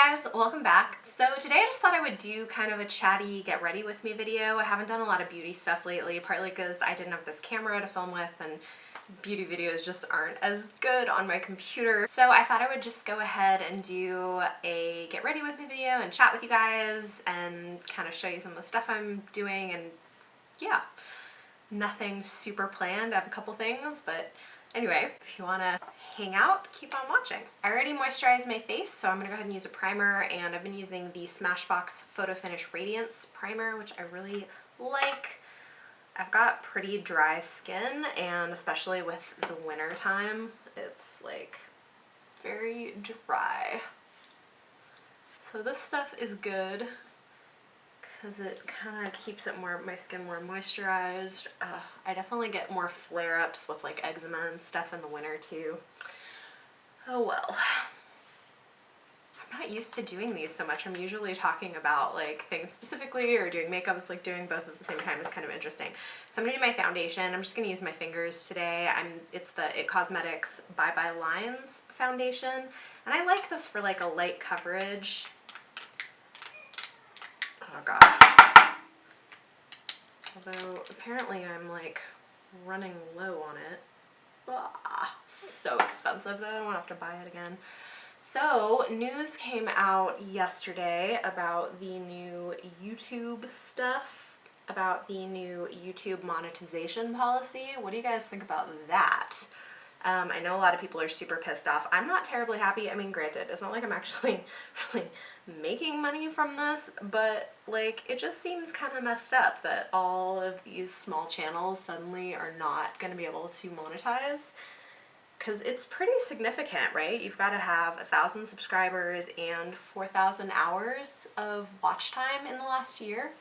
guys, welcome back. So today I just thought I would do kind of a chatty get ready with me video. I haven't done a lot of beauty stuff lately, partly because I didn't have this camera to film with and beauty videos just aren't as good on my computer. So I thought I would just go ahead and do a get ready with me video and chat with you guys and kind of show you some of the stuff I'm doing, and yeah, nothing super planned. I have a couple things, but anyway, if you want to hang out, keep on watching. I already moisturized my face, so I'm going to go ahead and use a primer, and I've been using the Smashbox Photo Finish Radiance Primer, which I really like. I've got pretty dry skin, and especially with the winter time, it's like very dry. So this stuff is good because it kind of keeps my skin more moisturized. I definitely get more flare-ups with like eczema and stuff in the winter too. Oh well. I'm not used to doing these so much. I'm usually talking about like things specifically or doing makeup. It's like doing both at the same time is kind of interesting. So I'm gonna do my foundation. I'm just gonna use my fingers today. It's the It Cosmetics Bye Bye Lines foundation, and I like this for like a light coverage. Oh god. Although apparently I'm like running low on it. So expensive though, I don't have to buy it again. So news came out yesterday about the new YouTube stuff, about the new YouTube monetization policy. What do you guys think about that? I know a lot of people are super pissed off. I'm not terribly happy. I mean, granted, it's not like I'm actually really making money from this, but like it just seems kind of messed up that all of these small channels suddenly are not going to be able to monetize, because it's pretty significant, right? You've got to have 1,000 subscribers and 4,000 hours of watch time in the last year.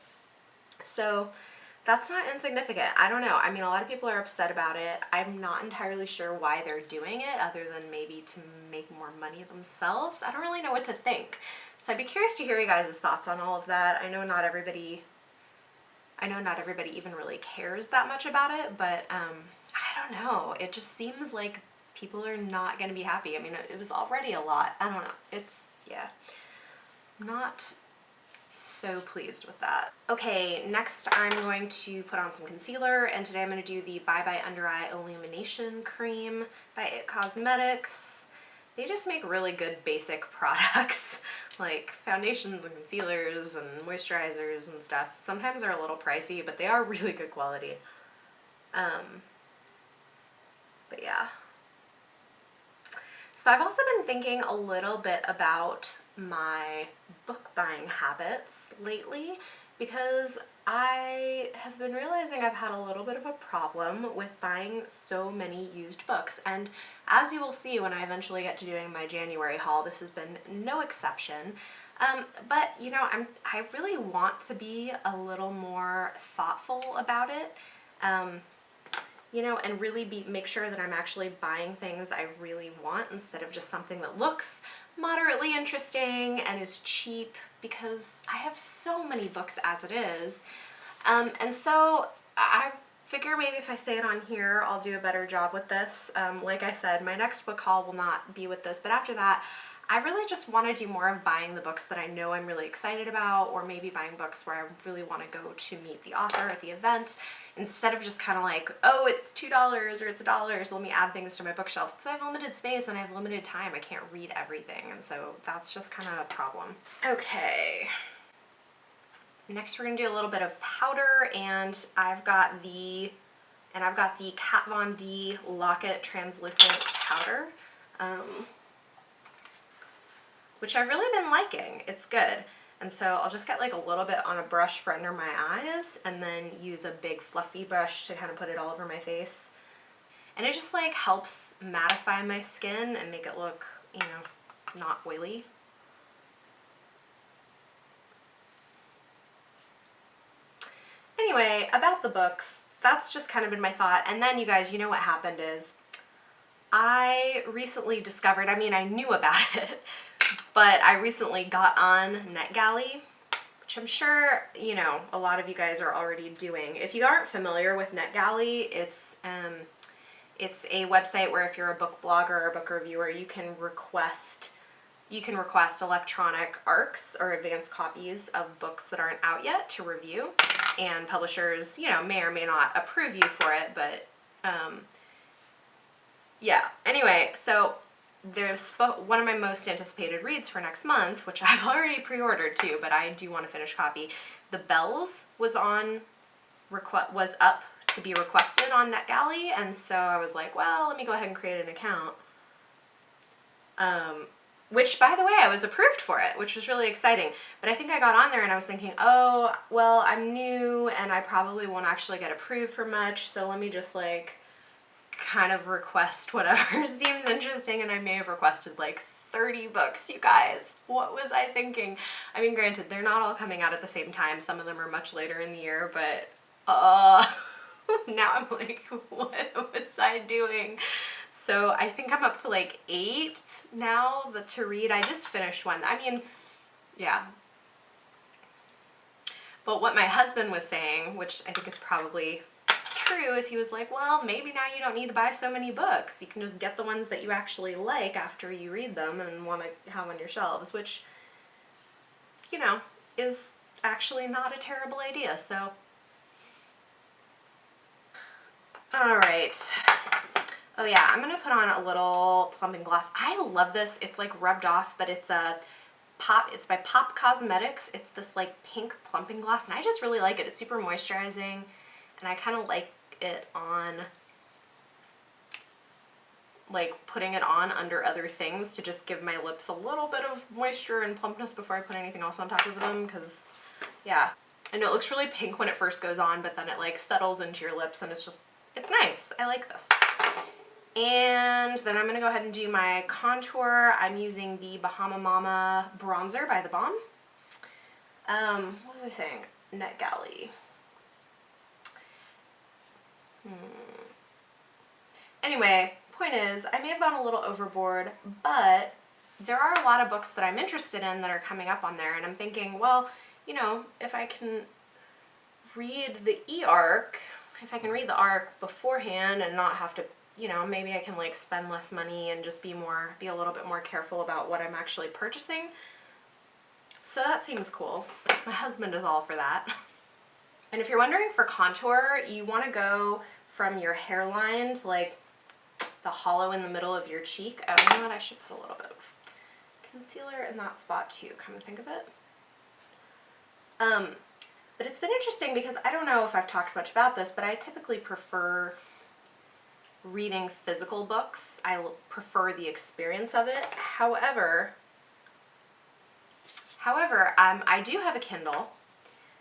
So that's not insignificant. I don't know. I mean, a lot of people are upset about it. I'm not entirely sure why they're doing it, other than maybe to make more money themselves. I don't really know what to think. So I'd be curious to hear you guys' thoughts on all of that. I know not everybody even really cares that much about it, but I don't know. It just seems like people are not going to be happy. I mean, it was already a lot. I don't know. It's, yeah, not so pleased with that. Okay, next I'm going to put on some concealer, and today I'm going to do the Bye Bye Under Eye Illumination Cream by It Cosmetics. They just make really good basic products, like foundations and concealers and moisturizers and stuff. Sometimes they're a little pricey, but they are really good quality. But yeah. So I've also been thinking a little bit about my book buying habits lately, because I have been realizing I've had a little bit of a problem with buying so many used books, and as you will see when I eventually get to doing my January haul, this has been no exception. But you know, I really want to be a little more thoughtful about it. You know, and really make sure that I'm actually buying things I really want instead of just something that looks moderately interesting and is cheap, because I have so many books as it is. And so I figure maybe if I say it on here, I'll do a better job with this. Like I said, my next book haul will not be with this, but after that, I really just want to do more of buying the books that I know I'm really excited about, or maybe buying books where I really want to go to meet the author at the event, instead of just kind of like, oh, it's $2 or it's $1, so let me add things to my bookshelves. Because I have limited space and I have limited time, I can't read everything, and so that's just kind of a problem. Okay. Next we're going to do a little bit of powder, and I've got the Kat Von D Lock-It Translucent Powder. Which I've really been liking. It's good. And so I'll just get like a little bit on a brush for under my eyes, and then use a big fluffy brush to kind of put it all over my face. And it just like helps mattify my skin and make it look, you know, not oily. Anyway, about the books, that's just kind of been my thought. And then you guys, you know what happened is I recently discovered, I mean, I knew about it, but I recently got on Net Galley, which I'm sure, you know, a lot of you guys are already doing. If you aren't familiar with Net Galley, it's a website where if you're a book blogger or a book reviewer, you can request you can request electronic ARCs or advanced copies of books that aren't out yet to review, and publishers, you know, may or may not approve you for it, but yeah. Anyway, so there's one of my most anticipated reads for next month, which I've already pre-ordered too, but I do want to finish copy. The Bells was up to be requested on Net Galley, and so I was like, well, let me go ahead and create an account. Which, by the way, I was approved for it, which was really exciting. But I think I got on there and I was thinking, oh, well, I'm new and I probably won't actually get approved for much, so let me just like kind of request whatever seems interesting. And I may have requested like 30 books, you guys. What was I thinking? I mean, granted, they're not all coming out at the same time. Some of them are much later in the year, but now I'm like, what was I doing? So I think I'm up to like 8 now to read. I just finished one. I mean, yeah. But what my husband was saying, which I think is probably true, is he was like, well, maybe now you don't need to buy so many books. You can just get the ones that you actually like after you read them and want to have on your shelves, which, you know, is actually not a terrible idea. So, all right. Oh yeah, I'm gonna put on a little plumping gloss. I love this. It's like rubbed off, but it's it's by Pop Cosmetics. It's this like pink plumping gloss, and I just really like it. It's super moisturizing, and I kind of like it on, like putting it on under other things to just give my lips a little bit of moisture and plumpness before I put anything else on top of them, because yeah. I know it looks really pink when it first goes on, but then it like settles into your lips and it's nice. I like this. And then I'm going to go ahead and do my contour. I'm using the Bahama Mama bronzer by The Balm. What was I saying? Net Galley. Anyway, point is, I may have gone a little overboard, but there are a lot of books that I'm interested in that are coming up on there, and I'm thinking, well, you know, if I can read the e-arc, if I can read the arc beforehand and not have to, you know, maybe I can like spend less money and just be a little bit more careful about what I'm actually purchasing. So that seems cool. My husband is all for that. And if you're wondering, for contour, you want to go from your hairline to like the hollow in the middle of your cheek. Oh, you know what? I should put a little bit of concealer in that spot too, come to think of it. But it's been interesting because I don't know if I've talked much about this, but I typically prefer reading physical books. I prefer the experience of it. However, I do have a Kindle,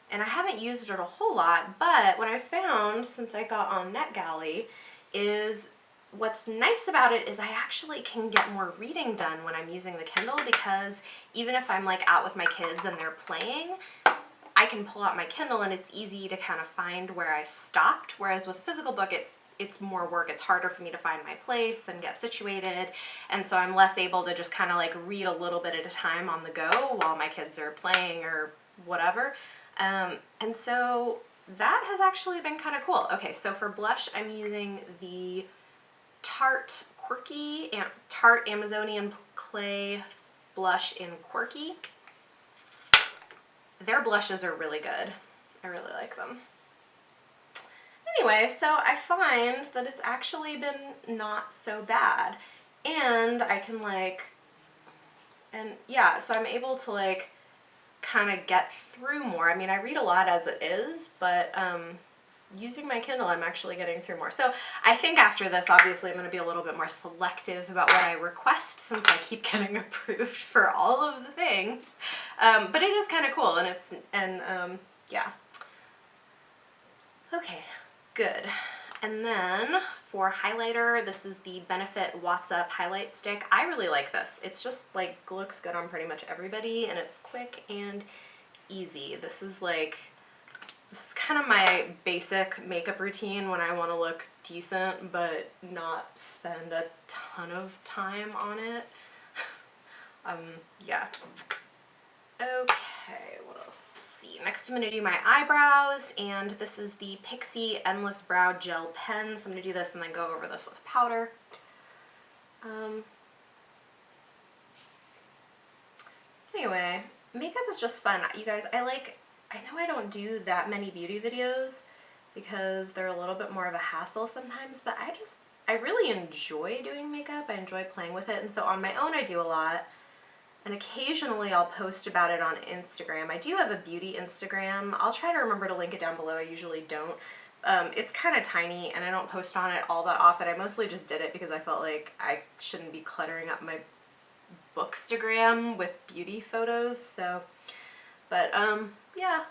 and I haven't used it a whole lot, but what I found since I got on Net Galley is what's nice about it is I actually can get more reading done when I'm using the Kindle, because even if I'm like out with my kids and they're playing, I can pull out my Kindle and it's easy to kind of find where I stopped, whereas with a physical book it's more work. It's harder for me to find my place and get situated, and so I'm less able to just kind of like read a little bit at a time on the go while my kids are playing or whatever. And so that has actually been kind of cool. Okay, so for blush, I'm using the Tarte Amazonian Clay blush in Quirky. Their blushes are really good. I really like them. Anyway, so I find that it's actually been not so bad, and I can like, and yeah, so I'm able to like kind of get through more. I mean, I read a lot as it is, but using my Kindle, I'm actually getting through more. So I think after this, obviously, I'm going to be a little bit more selective about what I request, since I keep getting approved for all of the things. But it is kind of cool, and yeah. Okay, good. And then for highlighter, this is the Benefit What's Up highlight stick. I really like this. It's just like looks good on pretty much everybody, and it's quick and easy. This is kind of my basic makeup routine when I want to look decent but not spend a ton of time on it. Yeah. Okay, what else? Let's see. Next I'm going to do my eyebrows, and this is the Pixie Endless Brow Gel Pen. So I'm going to do this and then go over this with powder. Anyway, makeup is just fun. You guys, I know I don't do that many beauty videos because they're a little bit more of a hassle sometimes, but I really enjoy doing makeup. I enjoy playing with it, and so on my own I do a lot, and occasionally I'll post about it on Instagram. I do have a beauty Instagram. I'll try to remember to link it down below. I usually don't. It's kind of tiny and I don't post on it all that often. I mostly just did it because I felt like I shouldn't be cluttering up my Bookstagram with beauty photos, so, but yeah,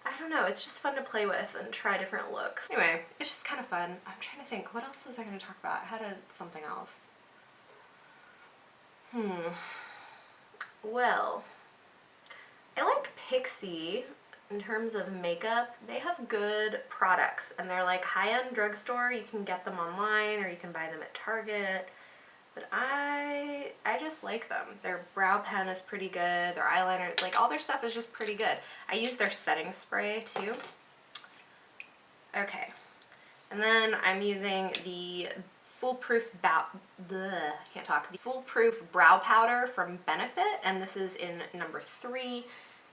I don't know, it's just fun to play with and try different looks. Anyway, it's just kind of fun. I'm trying to think, what else was I going to talk about? I had something else. Well, I like Pixie in terms of makeup. They have good products and they're like high-end drugstore. You can get them online or you can buy them at Target. But I just like them. Their brow pen is pretty good. Their eyeliner, like all their stuff is just pretty good. I use their setting spray too. Okay. And then I'm using the Foolproof Foolproof Brow Powder from Benefit, and this is in number 3.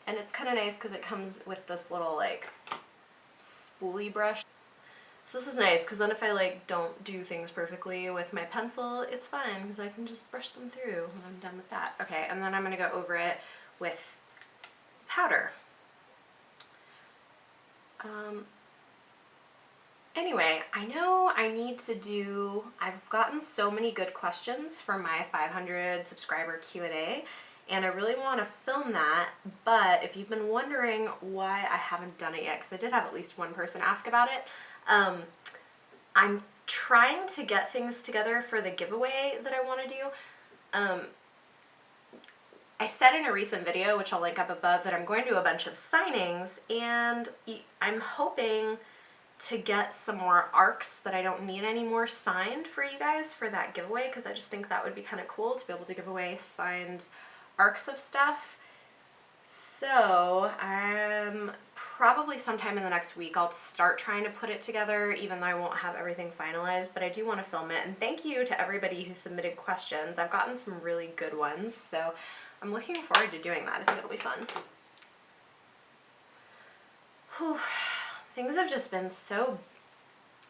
And it's kind of nice because it comes with this little like spoolie brush. So this is nice because then if I like don't do things perfectly with my pencil, it's fine because I can just brush them through when I'm done with that. Okay, and then I'm going to go over it with powder. Anyway, I know I need to do, I've gotten so many good questions for my 500 subscriber Q&A, and I really want to film that, but if you've been wondering why I haven't done it yet, because I did have at least one person ask about it, I'm trying to get things together for the giveaway that I want to do. I said in a recent video, which I'll link up above, that I'm going to do a bunch of signings, and I'm hoping to get some more ARCs that I don't need anymore signed for you guys for that giveaway, because I just think that would be kind of cool to be able to give away signed ARCs of stuff. So probably sometime in the next week I'll start trying to put it together, even though I won't have everything finalized, but I do want to film it. And thank you to everybody who submitted questions. I've gotten some really good ones, so I'm looking forward to doing that. I think it'll be fun. Whew. Things have just been so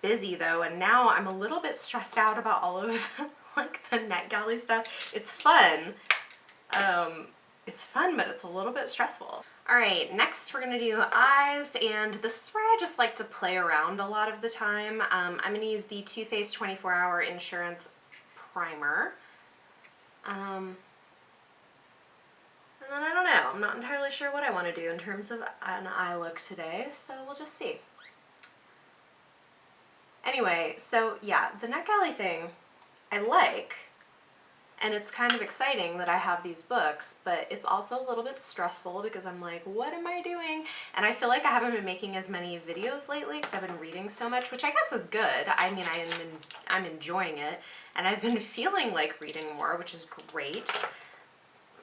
busy though, and now I'm a little bit stressed out about all of like the Net Galley stuff. It's fun. It's fun, but it's a little bit stressful. All right, next we're gonna do eyes, and this is where I just like to play around a lot of the time. I'm gonna use the Too Faced 24-Hour Insurance Primer. And then I don't know, I'm not entirely sure what I want to do in terms of an eye look today, so we'll just see. Anyway, so yeah, the Net Galley thing I like, and it's kind of exciting that I have these books, but it's also a little bit stressful because I'm like, what am I doing? And I feel like I haven't been making as many videos lately because I've been reading so much, which I guess is good. I mean, I'm enjoying it, and I've been feeling like reading more, which is great.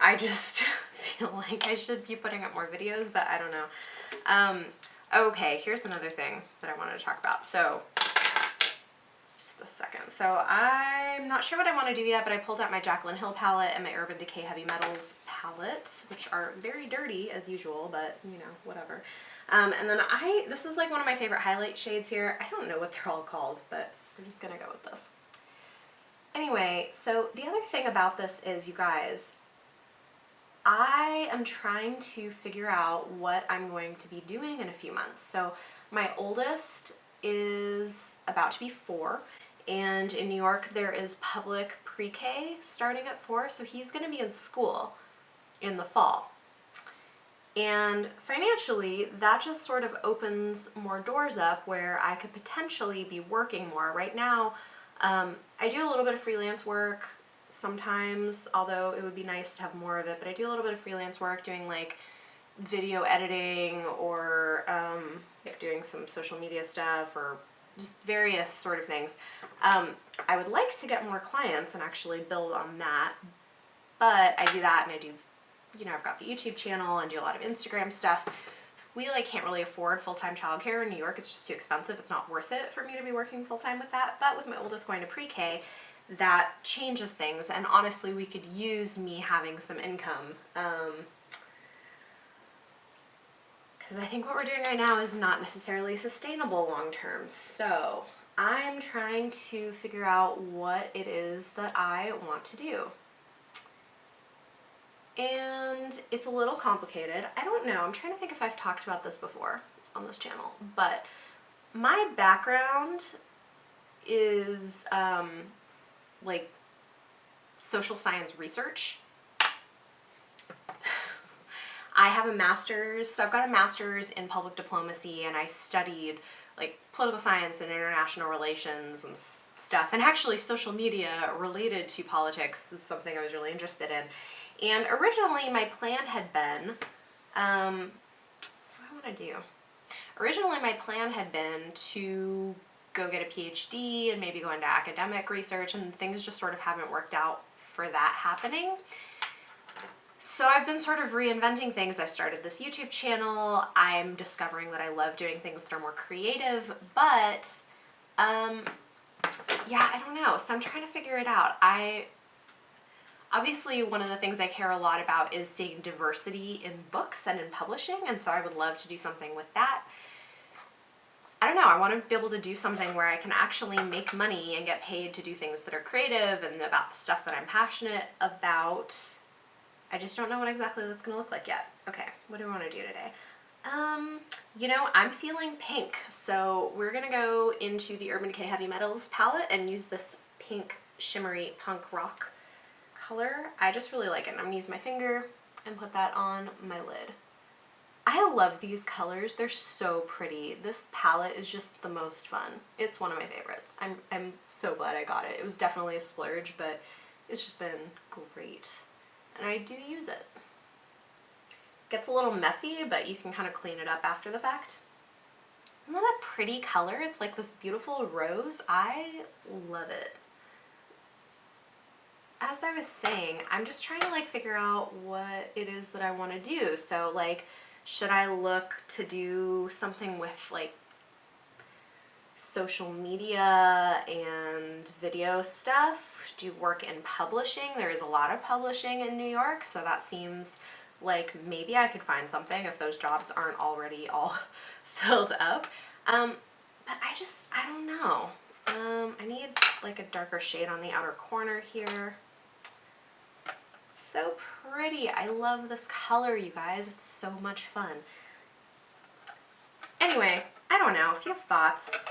I just feel like I should be putting up more videos, but I don't know. Okay, here's another thing that I wanted to talk about. So, just a second. So I'm not sure what I want to do yet, but I pulled out my Jaclyn Hill palette and my Urban Decay Heavy Metals palette, which are very dirty as usual, but you know, whatever. And then this is like one of my favorite highlight shades here. I don't know what they're all called, but we're just gonna go with this. Anyway, so the other thing about this is, you guys, I am trying to figure out what I'm going to be doing in a few months. So my oldest is about to be 4, and in New York there is public pre-K starting at 4, so he's going to be in school in the fall. And financially, that just sort of opens more doors up where I could potentially be working more. Right now, I do a little bit of freelance work sometimes, although it would be nice to have more of it, but I do a little bit of freelance work doing like video editing or like doing some social media stuff or just various sort of things. I would like to get more clients and actually build on that, but I do that and I do, you know, I've got the YouTube channel and do a lot of Instagram stuff. We like can't really afford full-time childcare in New York. It's just too expensive. It's not worth it for me to be working full-time with that. But with my oldest going to pre-K, that changes things, and honestly we could use me having some income, because I think what we're doing right now is not necessarily sustainable long term. So I'm trying to figure out what it is that I want to do. And it's a little complicated. I don't know. I'm trying to think if I've talked about this before on this channel, but my background is like social science research. I have a master's, so I've got a master's in public diplomacy, and I studied like political science and international relations and stuff, and actually social media related to politics is something I was really interested in. And originally my plan had been, what do I want to do? Originally my plan had been to go get a PhD and maybe go into academic research, and things just sort of haven't worked out for that happening. So I've been sort of reinventing things. I started this YouTube channel. I'm discovering that I love doing things that are more creative, but yeah, I don't know. So I'm trying to figure it out. Obviously, one of the things I care a lot about is seeing diversity in books and in publishing, and so I would love to do something with that. I don't know, I want to be able to do something where I can actually make money and get paid to do things that are creative and about the stuff that I'm passionate about. I just don't know what exactly that's going to look like yet. Okay, what do we want to do today? You know, I'm feeling pink, so we're going to go into the Urban Decay Heavy Metals palette and use this pink shimmery punk rock color. I just really like it. I'm going to use my finger and put that on my lid. I love these colors. They're so pretty. This palette is just the most fun. It's one of my favorites. I'm so glad I got it. It was definitely a splurge, but it's just been great. And I do use it. Gets a little messy, but you can kind of clean it up after the fact. Isn't that a pretty color? It's like this beautiful rose. I love it. As I was saying, I'm just trying to like figure out what it is that I want to do. So like, should I look to do something with like social media and video stuff? Do work in publishing? There is a lot of publishing in New York, so that seems like maybe I could find something if those jobs aren't already all filled up. But I don't know. I need like a darker shade on the outer corner here. So pretty. I love this color, you guys. It's so much fun. Anyway, I don't know. If you have thoughts,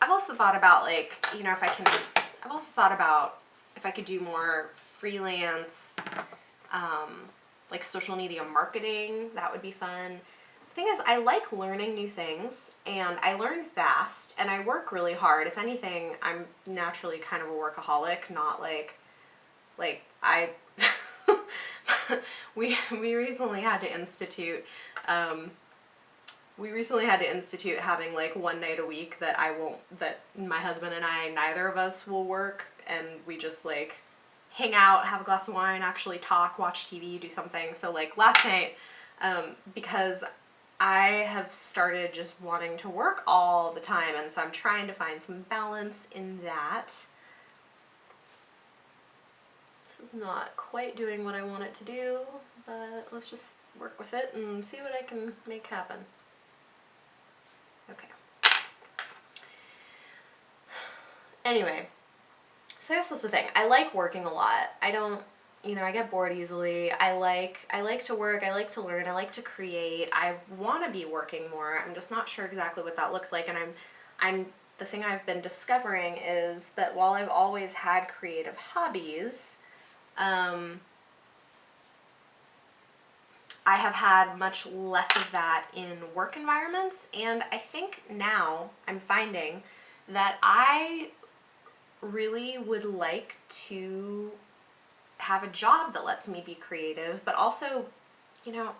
I've also thought about like, you know, I've also thought about if I could do more freelance, like social media marketing. That would be fun. The thing is, I like learning new things, and I learn fast, and I work really hard. If anything, I'm naturally kind of a workaholic, not like I we recently had to institute having like one night a week that my husband and I, neither of us will work, and we just like hang out, have a glass of wine, actually talk, watch TV, do something. So like last night, because I have started just wanting to work all the time, and so I'm trying to find some balance in that. This is not quite doing what I want it to do, but let's just work with it and see what I can make happen. Okay. Anyway, so I guess that's the thing. I like working a lot. I don't, you know, I get bored easily. I like to work, I like to learn, I like to create. I want to be working more. I'm just not sure exactly what that looks like, and the thing I've been discovering is that while I've always had creative hobbies, I have had much less of that in work environments, and I think now I'm finding that I really would like to have a job that lets me be creative, but also, you know,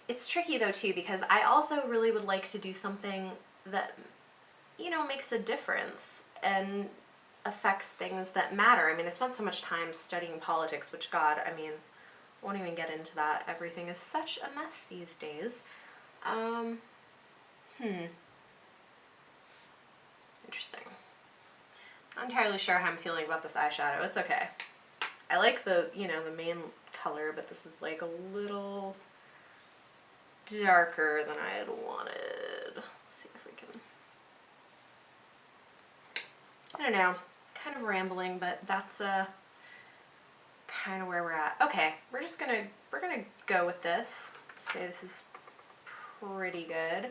it's tricky though too, because I also really would like to do something that, you know, makes a difference and affects things that matter. I mean, I spent so much time studying politics, which, God, I mean, won't even get into that. Everything is such a mess these days. Interesting. Not entirely sure how I'm feeling about this eyeshadow. It's okay. I like the, you know, the main color, but this is like a little darker than I had wanted. Let's see if we can, I don't know, kind of rambling, but that's kind of where we're at. Okay, we're gonna go with this. Say this is pretty good. I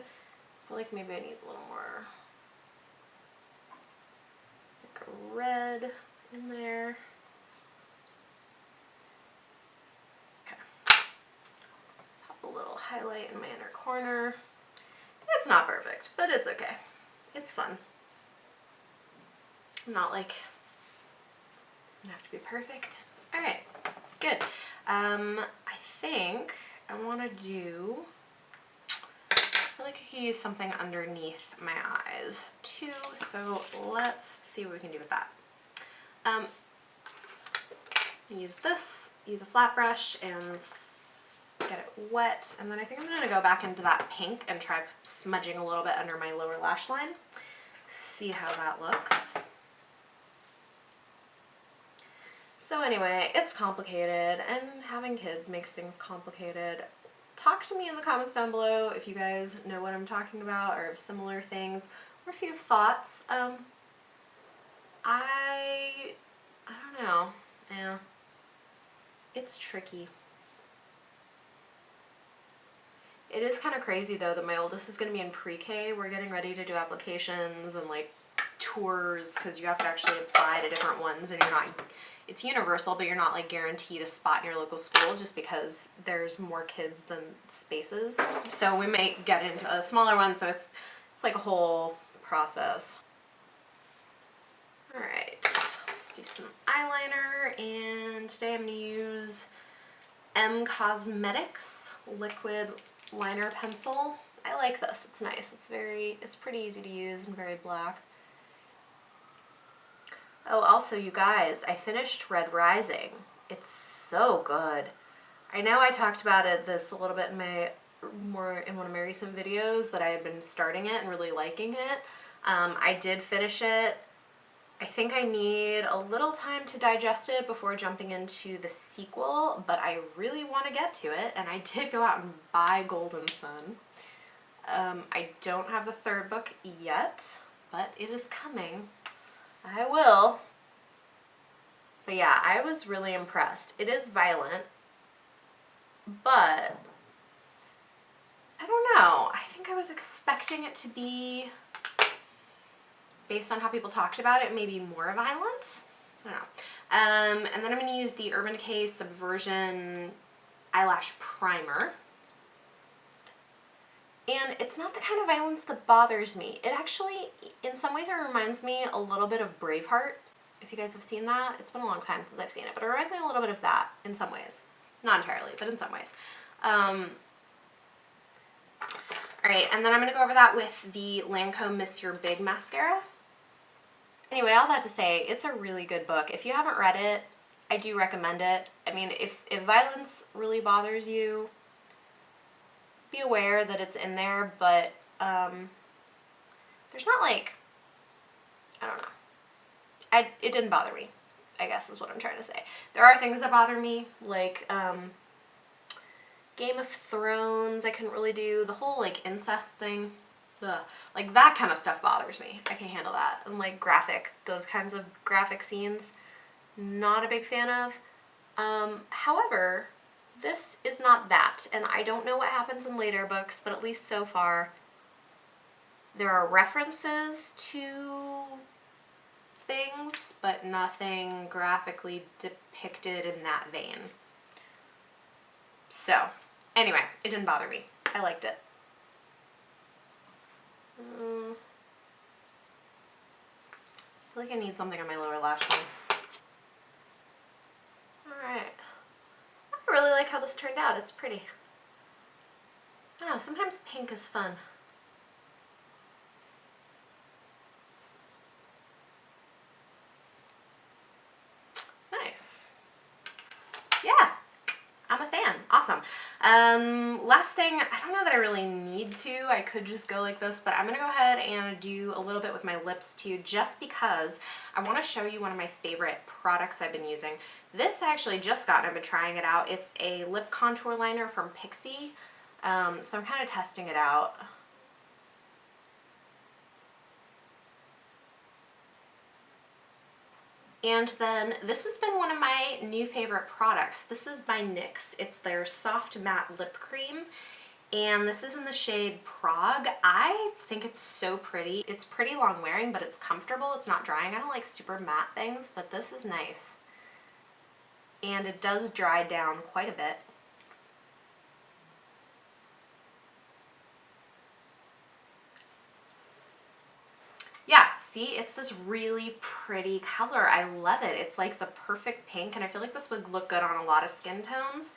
feel like maybe I need a little more like a red in there. Okay. Pop a little highlight in my inner corner. It's not perfect, but it's okay. It's fun. Not like, doesn't have to be perfect. All right, good. I think I want to do, I feel like I could use something underneath my eyes too, so let's see what we can do with that. Use this, use a flat brush and get it wet, and then I think I'm going to go back into that pink and try smudging a little bit under my lower lash line. See how that looks. So anyway, it's complicated, and having kids makes things complicated. Talk to me in the comments down below if you guys know what I'm talking about or have similar things, or if you have thoughts. I don't know. Yeah. It's tricky. It is kind of crazy though that my oldest is going to be in pre-K. We're getting ready to do applications and like tours because you have to actually apply to different ones, and you're not, it's universal, but you're not like guaranteed a spot in your local school just because there's more kids than spaces. So we may get into a smaller one, so it's like a whole process. All right, let's do some eyeliner, and today I'm going to use M Cosmetics liquid liner pencil. I like this. It's nice. It's pretty easy to use and very black. Oh, also you guys, I finished Red Rising. It's so good. I know I talked about this a little bit in one of my recent videos that I had been starting it and really liking it. I did finish it. I think I need a little time to digest it before jumping into the sequel, but I really want to get to it, and I did go out and buy Golden Sun. I don't have the third book yet, but it is coming. I will. But yeah, I was really impressed. It is violent, but I don't know. I think I was expecting it to be, based on how people talked about it, maybe more violent. I don't know. And then I'm going to use the Urban Decay Subversion Eyelash Primer. And it's not the kind of violence that bothers me. It actually, in some ways, it reminds me a little bit of Braveheart. If you guys have seen that, it's been a long time since I've seen it, but it reminds me a little bit of that in some ways. Not entirely, but in some ways. All right, and then I'm going to go over that with the Lancome Miss Your Big mascara. Anyway, all that to say, it's a really good book. If you haven't read it, I do recommend it. I mean, if violence really bothers you, be aware that it's in there, but there's not like, I don't know. It didn't bother me, I guess is what I'm trying to say. There are things that bother me, like Game of Thrones I couldn't really do. The whole like incest thing, ugh. Like that kind of stuff bothers me. I can't handle that. And like those kinds of graphic scenes, not a big fan of. However, this is not that, and I don't know what happens in later books, but at least so far, there are references to things, but nothing graphically depicted in that vein. So, anyway, it didn't bother me. I liked it. I feel like I need something on my lower lash line. Alright. I really like how this turned out. It's pretty. I don't know, sometimes pink is fun. Nice. Yeah, I'm a fan. can. Awesome. Last thing, I don't know that I really need to. I could just go like this, but I'm going to go ahead and do a little bit with my lips too, just because I want to show you one of my favorite products I've been using. This I actually just got and I've been trying it out. It's a lip contour liner from Pixi. So I'm kind of testing it out. And then this has been one of my new favorite products. This is by NYX. It's their Soft Matte Lip Cream. And this is in the shade Prague. I think it's so pretty. It's pretty long wearing, but it's comfortable. It's not drying. I don't like super matte things, but this is nice. And it does dry down quite a bit. Yeah, see, it's this really pretty color. I love it. It's like the perfect pink, and I feel like this would look good on a lot of skin tones.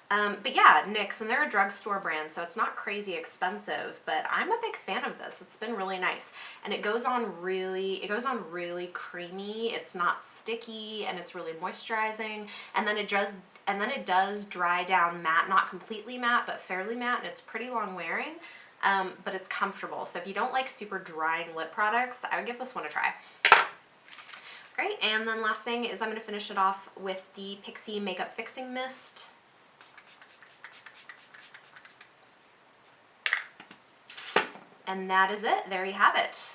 But yeah, NYX, and they're a drugstore brand, so it's not crazy expensive, but I'm a big fan of this. It's been really nice. And it goes on really creamy. It's not sticky, and it's really moisturizing. And then it does dry down matte, not completely matte, but fairly matte, and it's pretty long wearing. But it's comfortable. So if you don't like super drying lip products, I would give this one a try. Great, and then last thing is I'm going to finish it off with the Pixi Makeup Fixing Mist. And that is it. There you have it.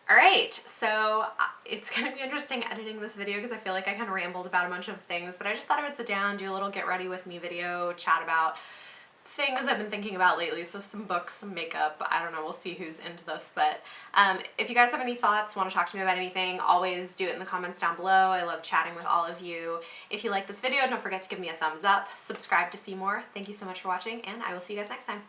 All right, so it's going to be interesting editing this video because I feel like I kind of rambled about a bunch of things, but I just thought I would sit down, do a little get ready with me video, chat about things I've been thinking about lately, so some books, some makeup, I don't know, we'll see who's into this, but if you guys have any thoughts, want to talk to me about anything, always do it in the comments down below. I love chatting with all of you. If you like this video, don't forget to give me a thumbs up, subscribe to see more. Thank you so much for watching, and I will see you guys next time.